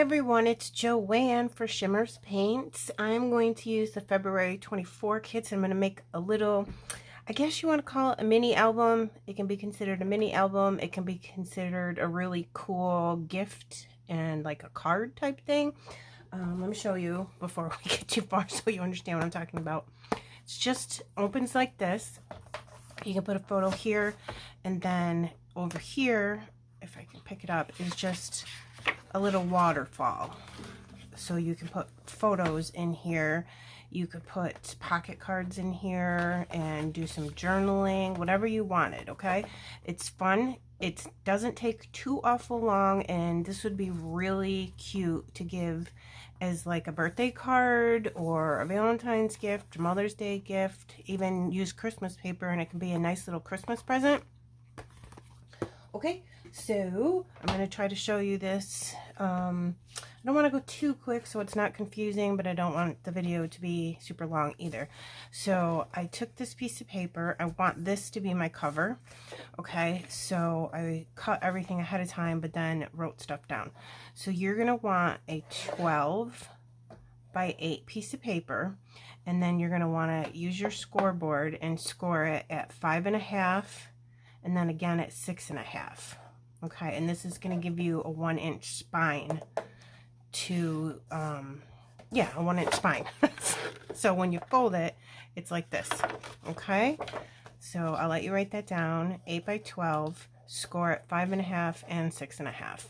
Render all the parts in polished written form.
everyone, it's Joanne for Shimmerz Paints. I'm going to use the February 24 kits. I'm going to make a little, I guess you want to call it a mini album. It can be considered a mini album. It can be considered a really cool gift and like a card type thing. Let me show you before we get too far so you understand what I'm talking about. It's just opens like this. You can put a photo here, and then over here, if I can pick it up, is just a little waterfall. So you can put photos in here. You could put pocket cards in here and do some journaling, whatever you wanted, okay? It's fun. It doesn't take too awful long, and this would be really cute to give as like a birthday card or a Valentine's gift, Mother's Day gift, even use Christmas paper, and it can be a nice little Christmas present. Okay, so I'm going to try to show you this. I don't want to go too quick so it's not confusing, but I don't want the video to be super long either. So I took this piece of paper. I want this to be my cover. Okay, so I cut everything ahead of time, but then wrote stuff down. So you're going to want a 12 by 8 piece of paper, and then you're going to want to use your scoreboard and score it at 5.5, and then again at 6.5. Okay, and this is going to give you a 1-inch spine to, yeah, a 1-inch spine. So when you fold it, it's like this. Okay, so I'll let you write that down. 8 by 12, score at 5.5 and 6.5.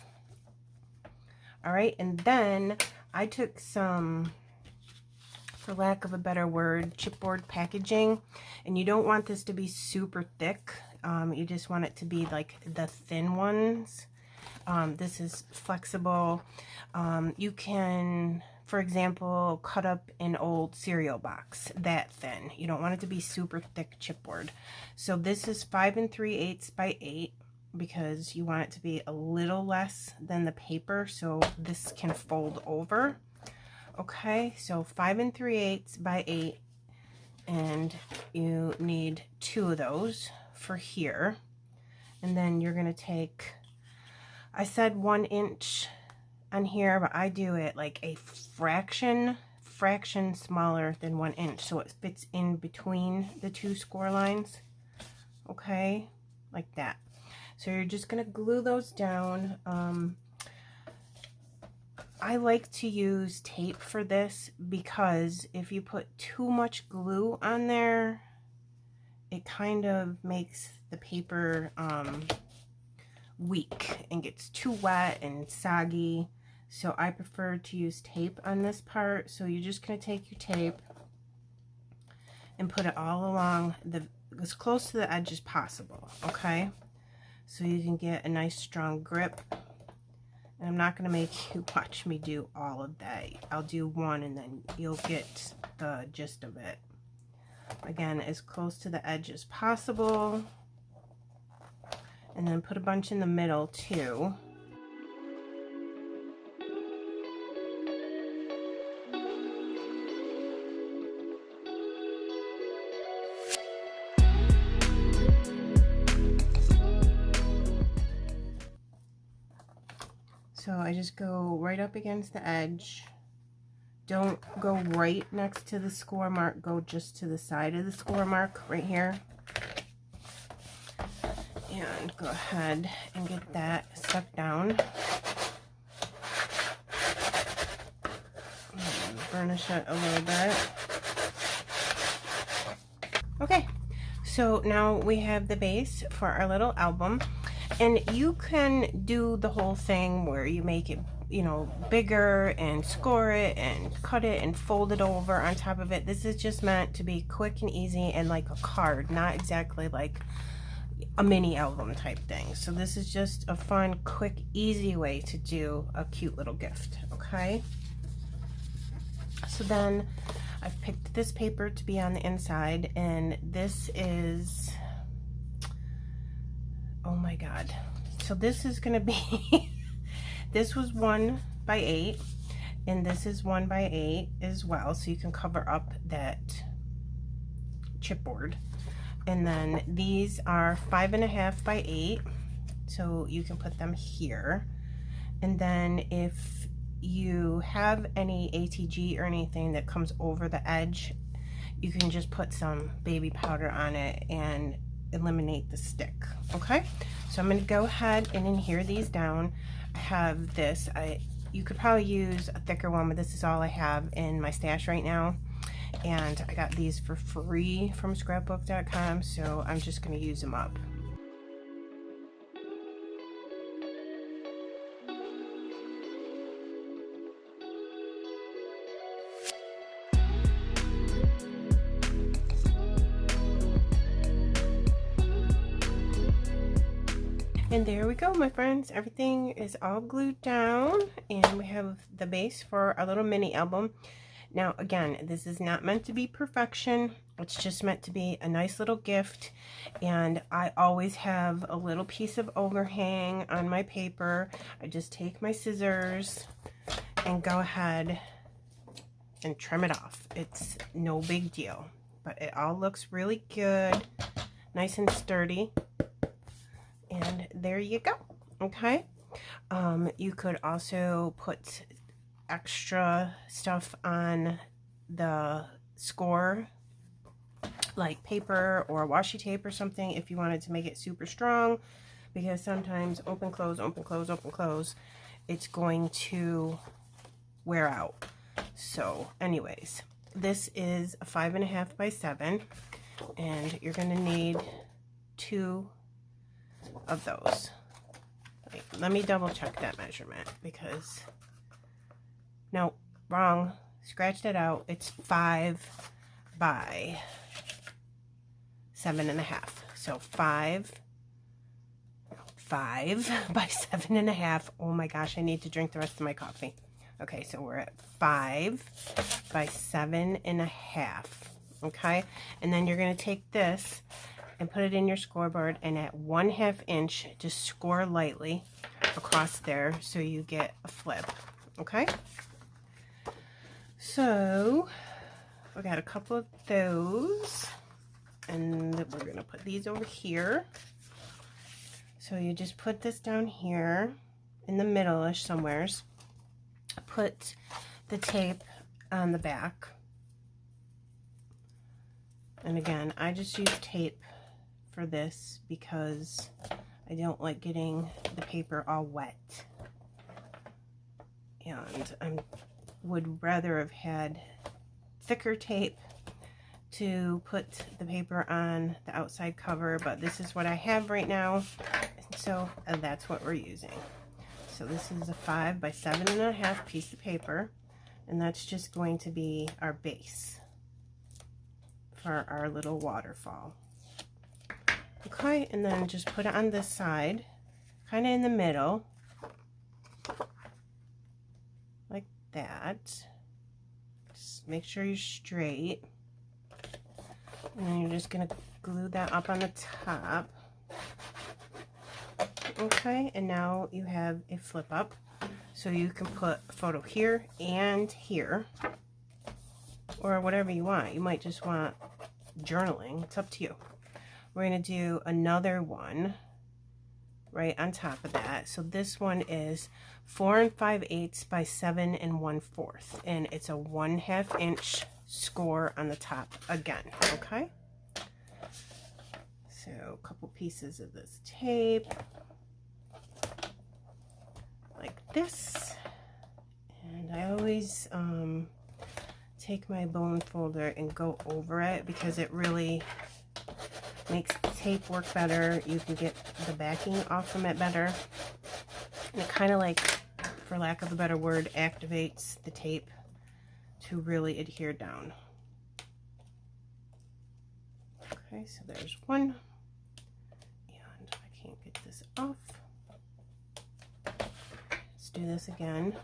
All right, and then I took some, for lack of a better word, chipboard packaging, and you don't want this to be super thick. You just want it to be like the thin ones. This is flexible. You can, for example, cut up an old cereal box that thin. You don't want it to be super thick chipboard. So this is 5 3/8 by 8 because you want it to be a little less than the paper so this can fold over. Okay, so 5 3/8 by 8, and you need 2 of those for here. And then you're going to take, I said 1 inch on here, but I do it like a fraction smaller than 1 inch, so it fits in between the 2 score lines. Okay, like that. So you're just going to glue those down. I like to use tape for this because if you put too much glue on there, it kind of makes the paper weak and gets too wet and soggy. So I prefer to use tape on this part. So you're just going to take your tape and put it all along as close to the edge as possible, okay? So you can get a nice strong grip. And I'm not going to make you watch me do all of that. I'll do one and then you'll get the gist of it. Again, as close to the edge as possible. And then put a bunch in the middle too. So I just go right up against the edge. Don't go right next to the score mark. Go just to the side of the score mark right here. And go ahead and get that stuck down. And burnish it a little bit. Okay, so now we have the base for our little album. And you can do the whole thing where you make it, you know, bigger and score it and cut it and fold it over on top of it. This is just meant to be quick and easy and like a card, not exactly like a mini album type thing. So this is just a fun, quick, easy way to do a cute little gift, okay? So then I've picked this paper to be on the inside, and this is, oh my god. So this is gonna be this was 1 by 8, and this is 1 by 8 as well, so you can cover up that chipboard. And then these are 5.5 by 8, so you can put them here. And then if you have any ATG or anything that comes over the edge, you can just put some baby powder on it and eliminate the stick. Okay, so I'm going to go ahead and adhere these down. I have this, you could probably use a thicker one, but this is all I have in my stash right now, and I got these for free from scrapbook.com, so I'm just going to use them up. And there we go, my friends. Everything is all glued down, and we have the base for our little mini album. Now, again, this is not meant to be perfection. It's just meant to be a nice little gift. And I always have a little piece of overhang on my paper. I just take my scissors and go ahead and trim it off. It's no big deal, but it all looks really good, nice and sturdy. And there you go. Okay, you could also put extra stuff on the score, like paper or washi tape or something, if you wanted to make it super strong, because sometimes open close, open close, open close, it's going to wear out. So anyways, this is a 5.5 by 7, and you're going to need 2 of those. Wait, let me double check that measurement, because no, wrong, scratched it out. It's 5 by 7.5. So 5 by 7.5. Oh my gosh, I need to drink the rest of my coffee. Okay, so we're at 5 by 7.5. Okay, and then you're going to take this and put it in your scoreboard, and at 1/2 inch, just score lightly across there so you get a flip. Okay, so we got a couple of those, and we're going to put these over here. So you just put this down here in the middle-ish somewheres. Put the tape on the back, and again, I just use tape for this because I don't like getting the paper all wet, and I would rather have had thicker tape to put the paper on the outside cover, but this is what I have right now, so that's what we're using. So this is a 5 by 7.5 piece of paper, and that's just going to be our base for our little waterfall. Okay, and then just put it on this side, kind of in the middle, like that. Just make sure you're straight. And then you're just going to glue that up on the top. Okay, and now you have a flip up, so you can put a photo here and here, or whatever you want. You might just want journaling. It's up to you. We're going to do another one right on top of that. So this one is 4 5/8 by 7 1/4, and it's a 1/2 inch score on the top again. Okay, so a couple pieces of this tape like this, and I always take my bone folder and go over it, because it really makes the tape work better. You can get the backing off from it better, and it kind of, like, for lack of a better word, activates the tape to really adhere down. Okay, so there's one, and I can't get this off. Let's do this again,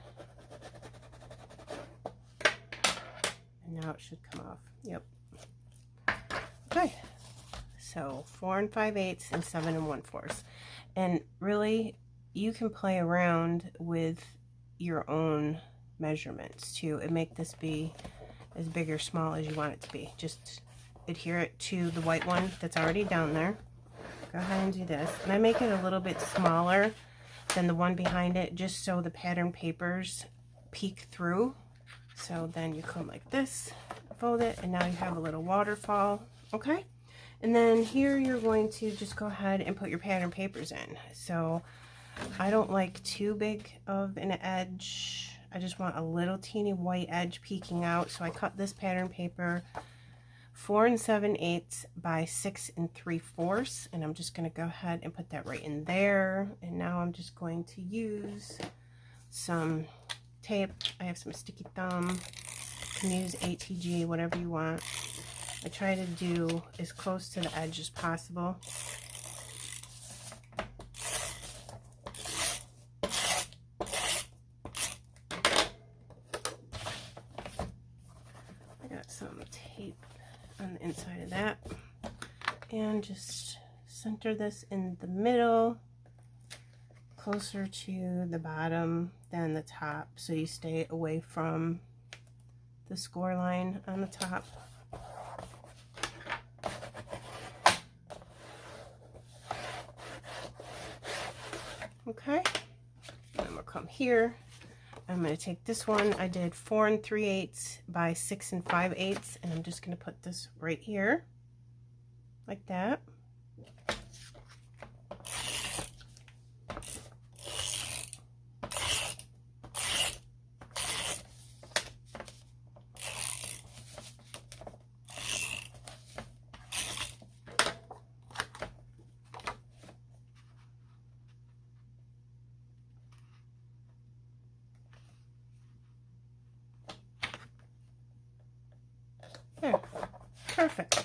and now it should come off. Yep. Okay, so 4 5/8 and 7 1/4, and really you can play around with your own measurements too and make this be as big or small as you want it to be. Just adhere it to the white one that's already down there. Go ahead and do this, and I make it a little bit smaller than the one behind it, just so the pattern papers peek through. So then you come like this, fold it, and now you have a little waterfall. Okay, and then here you're going to just go ahead and put your pattern papers in. So I don't like too big of an edge. I just want a little teeny white edge peeking out. So I cut this pattern paper 4 7/8 by 6 3/4, and I'm just going to go ahead and put that right in there. And now I'm just going to use some tape. I have some sticky thumb. You can use ATG, whatever you want. I try to do as close to the edge as possible. I got some tape on the inside of that, and just center this in the middle, closer to the bottom than the top, so you stay away from the score line on the top. Okay, and I'm gonna come here. I'm going to take this one. I did 4 3/8 by 6 5/8, and I'm just going to put this right here, like that. There, perfect.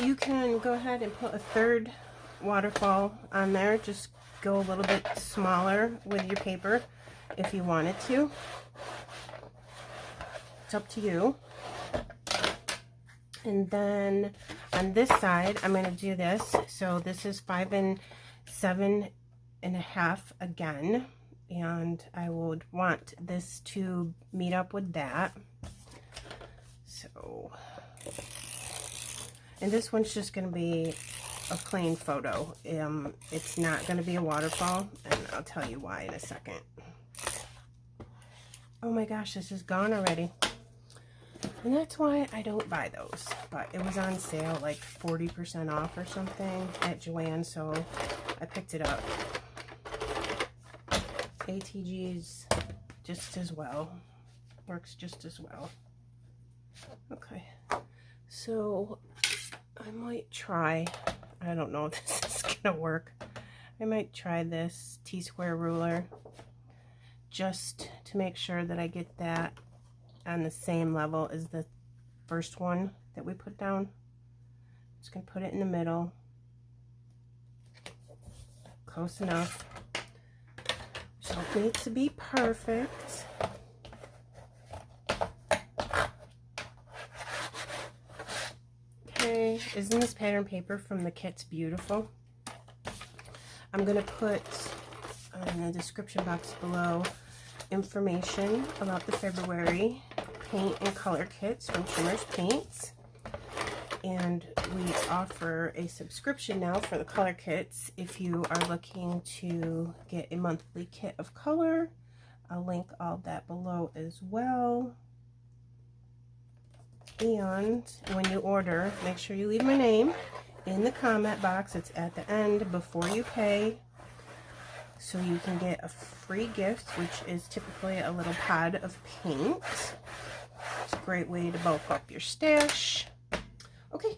You can go ahead and put a third waterfall on there. Just go a little bit smaller with your paper if you wanted to. It's up to you. And then on this side, I'm going to do this. So this is 5 7.5 again. And I would want this to meet up with that. So, and this one's just going to be a plain photo. It's not going to be a waterfall, and I'll tell you why in a second. Oh my gosh, this is gone already. And that's why I don't buy those. But it was on sale, like 40% off or something at Joanne, so I picked it up. ATG's just as well. Works just as well. Okay, so I might try, I don't know if this is gonna work. I might try this T-square ruler just to make sure that I get that on the same level as the first one that we put down. Just gonna put it in the middle, close enough. Don't need to be perfect. Okay, isn't this pattern paper from the Kitz beautiful? I'm going to put in the description box below information about the February paint and color kits from Shimmerz Paints. And we offer a subscription now for the color kits if you are looking to get a monthly kit of color. I'll link all that below as well. And when you order, make sure you leave my name in the comment box. It's at the end before you pay, so you can get a free gift, which is typically a little pod of paint. It's a great way to bulk up your stash. Okay,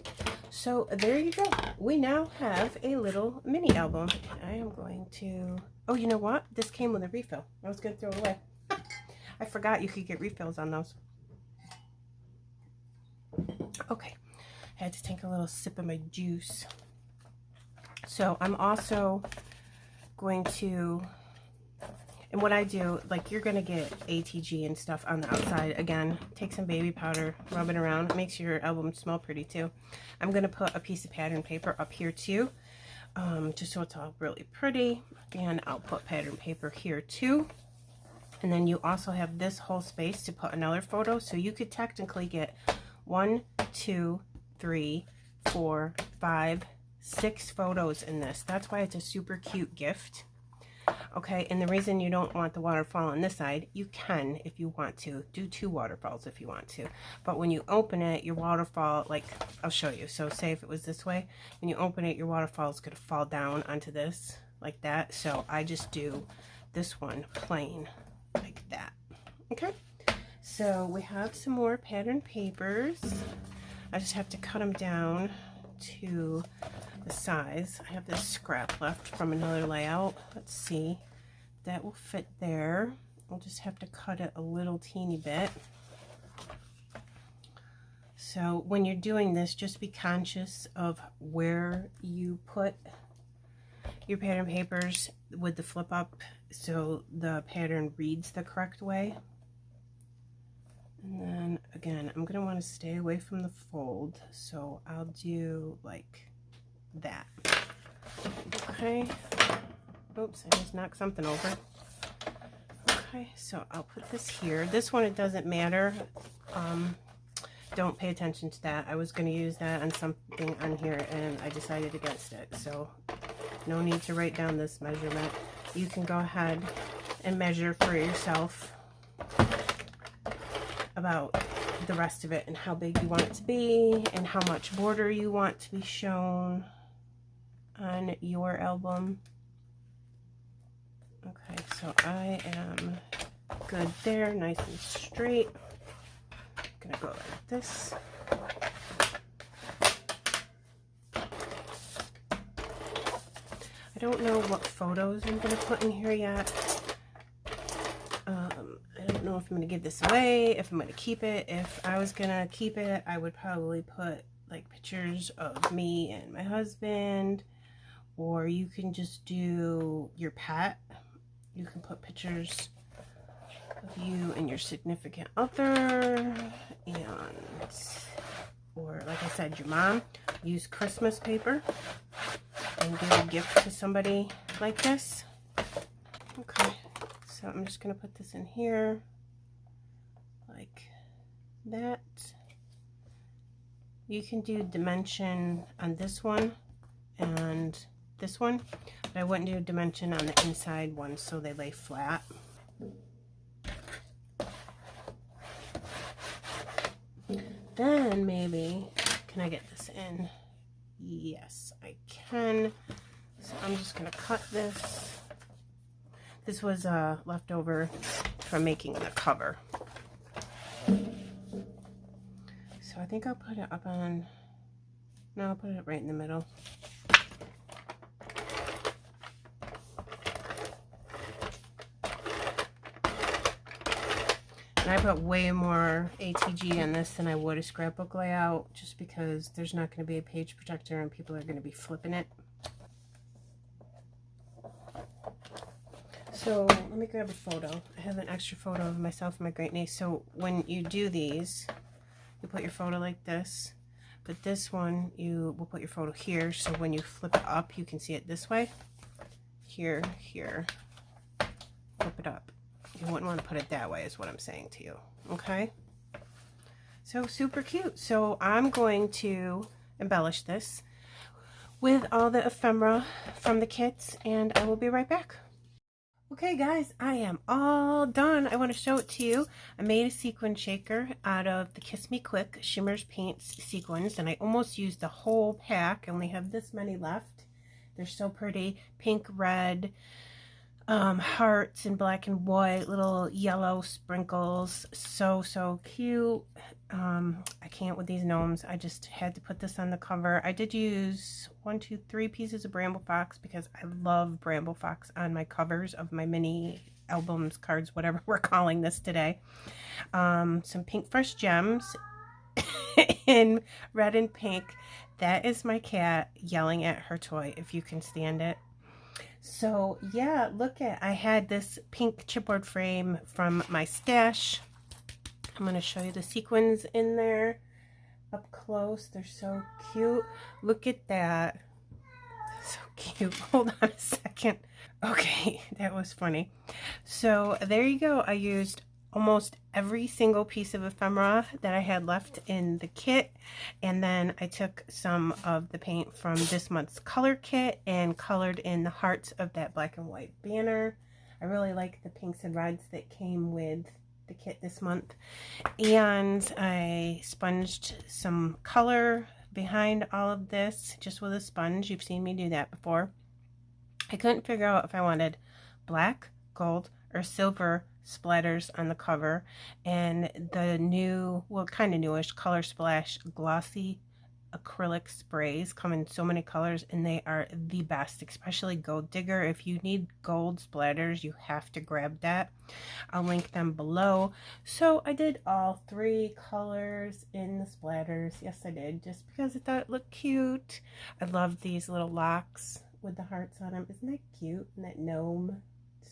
so there you go. We now have a little mini album. I am going to, oh, you know what? This came with a refill. I was going to throw it away. I forgot you could get refills on those. Okay, I had to take a little sip of my juice. So I'm also going to, and what I do, like, you're going to get ATG and stuff on the outside. Again, take some baby powder, rub it around. It makes your album smell pretty too. I'm going to put a piece of pattern paper up here too, just so it's all really pretty. And I'll put pattern paper here too. And then you also have this whole space to put another photo. So you could technically get 1, 2, 3, 4, 5, 6 photos in this. That's why it's a super cute gift. Okay, and the reason you don't want the waterfall on this side, you can if you want to. Do 2 waterfalls if you want to. But when you open it, your waterfall, like, I'll show you. So say if it was this way, when you open it, your waterfall is going to fall down onto this, like that. So I just do this one plain, like that. Okay, so we have some more pattern papers. I just have to cut them down to the size. I have this scrap left from another layout. Let's see. That will fit there. I'll just have to cut it a little teeny bit. So when you're doing this, just be conscious of where you put your pattern papers with the flip up so the pattern reads the correct way. And then again, I'm going to want to stay away from the fold, so I'll do like that. Okay. Oops, I just knocked something over. Okay, so I'll put this here. This one, it doesn't matter. Don't pay attention to that. I was going to use that on something on here and I decided against it. So no need to write down this measurement. You can go ahead and measure for yourself about the rest of it and how big you want it to be and how much border you want to be shown on your album. Okay, so I am good there, nice and straight. I'm gonna go like this. I don't know what photos I'm gonna put in here yet. I don't know if I'm gonna give this away, if I'm gonna keep it. If I was gonna keep it, I would probably put like pictures of me and my husband, or you can just do your pet. You can put pictures of you and your significant other, and or like I said, your mom. Use Christmas paper and give a gift to somebody like this. Okay, so I'm just gonna put this in here like that. You can do dimension on this one and this one, but I wouldn't do dimension on the inside one so they lay flat. Then maybe, can I get this in? Yes, I can. So I'm just gonna cut this. This was leftover from making the cover. So I think I'll put it up on, no, I'll put it right in the middle. And I put way more ATG on this than I would a scrapbook layout, just because there's not going to be a page protector and people are going to be flipping it. So let me grab a photo. I have an extra photo of myself and my great niece. So when you do these, you put your photo like this, but this one you will put your photo here, so when you flip it up you can see it this way. Here, here, flip it up. You wouldn't want to put it that way is what I'm saying to you. Okay, so super cute. So I'm going to embellish this with all the ephemera from the kits, and I will be right back. Okay guys, I am all done. I want to show it to you. I made a sequin shaker out of the Kiss Me Quick Shimmerz Paints sequins, and I almost used the whole pack. I only have this many left. They're so pretty. Pink, red, hearts and black and white, little yellow sprinkles. So cute. I can't with these gnomes. I just had to put this on the cover. I did use 1, 2, 3 pieces of Bramble Fox because I love Bramble Fox on my covers of my mini albums, cards, whatever we're calling this today. Some Pink Fresh Gems in red and pink. That is my cat yelling at her toy, if you can stand it. So yeah, look at, I had this pink chipboard frame from my stash. I'm going to show you the sequins in there up close. They're so cute. Look at that. So cute. Hold on a second. Okay, that was funny. So there you go. I used almost every single piece of ephemera that I had left in the kit, and then I took some of the paint from this month's color kit and colored in the hearts of that black and white banner. I really like the pinks and reds that came with the kit this month, and I sponged some color behind all of this just with a sponge. You've seen me do that before. I couldn't figure out if I wanted black, gold, or silver splatters on the cover, and the new, well, kind of newish Color Splash glossy acrylic sprays come in so many colors, and they are the best, especially Gold Digger. If you need gold splatters, you have to grab that. I'll link them below. So I did all 3 colors in the splatters. Yes, I did, just because I thought it looked cute. I love these little locks with the hearts on them. Isn't that cute? And that gnome,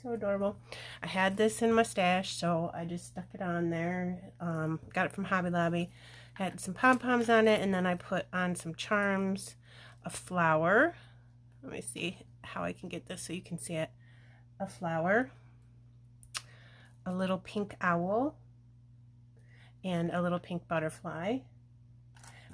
so adorable. I had this in my stash, so I just stuck it on there. Got it from Hobby Lobby. Had some pom-poms on it, and then I put on some charms, a flower. Let me see how I can get this so you can see it. A flower, a little pink owl, and a little pink butterfly,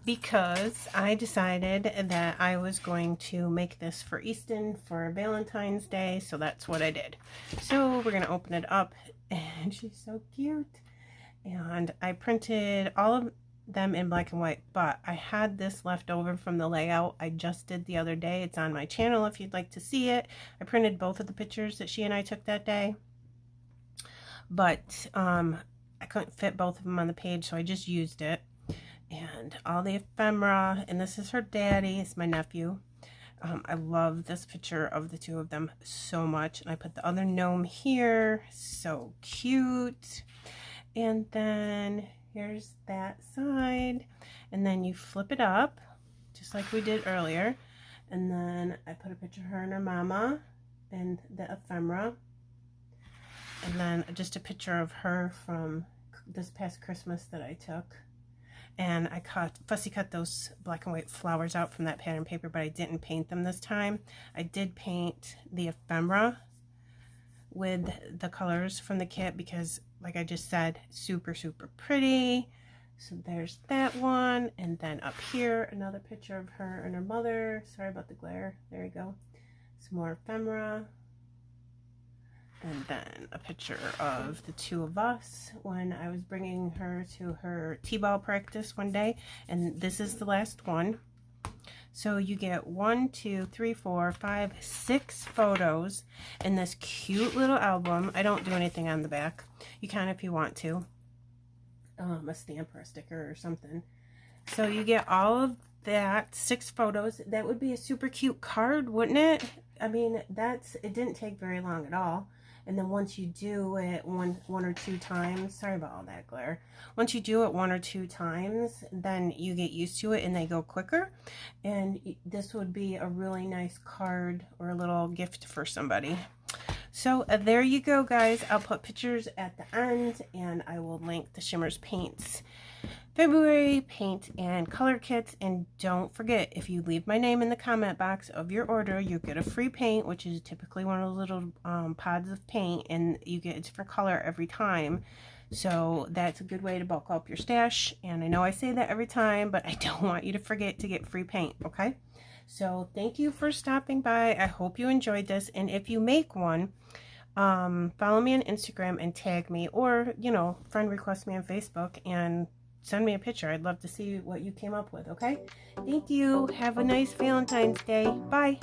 because I decided that I was going to make this for Easton for Valentine's Day, so that's what I did. So we're going to open it up, and she's so cute. And I printed all of them in black and white, but I had this left over from the layout I just did the other day. It's on my channel if you'd like to see it. I printed both of the pictures that she and I took that day, but I couldn't fit both of them on the page, so I just used it. And all the ephemera, and this is her daddy, it's my nephew. I love this picture of the 2 of them so much, and I put the other gnome here, so cute. And then here's that side, and then you flip it up just like we did earlier, and then I put a picture of her and her mama and the ephemera, and then just a picture of her from this past Christmas that I took. And I fussy cut those black and white flowers out from that pattern paper, but I didn't paint them this time. I did paint the ephemera with the colors from the kit because, like I just said, super pretty. So there's that one, and then up here another picture of her and her mother. Sorry about the glare. There we go. Some more ephemera, and then a picture of the 2 of us when I was bringing her to her t-ball practice one day, and this is the last one. So you get 1, 2, 3, 4, 5, 6 photos in this cute little album. I don't do anything on the back. You can if you want to. A stamp or a sticker or something. So you get all of that, 6 photos. That would be a super cute card, wouldn't it? I mean, it didn't take very long at all. And then once you do it one or 2 times, sorry about all that glare. Once you do it 1 or 2 times, then you get used to it and they go quicker. And this would be a really nice card or a little gift for somebody. So there you go, guys. I'll put pictures at the end, and I will link the Shimmerz Paints February paint and color kits. And don't forget, if you leave my name in the comment box of your order, you get a free paint, which is typically one of those little pods of paint, and you get a different color every time. So that's a good way to bulk up your stash. And I know I say that every time, but I don't want you to forget to get free paint, okay? So thank you for stopping by. I hope you enjoyed this, and if you make one, follow me on Instagram and tag me, or, you know, friend request me on Facebook and send me a picture. I'd love to see what you came up with, okay? Thank you. Have a nice Valentine's Day. Bye.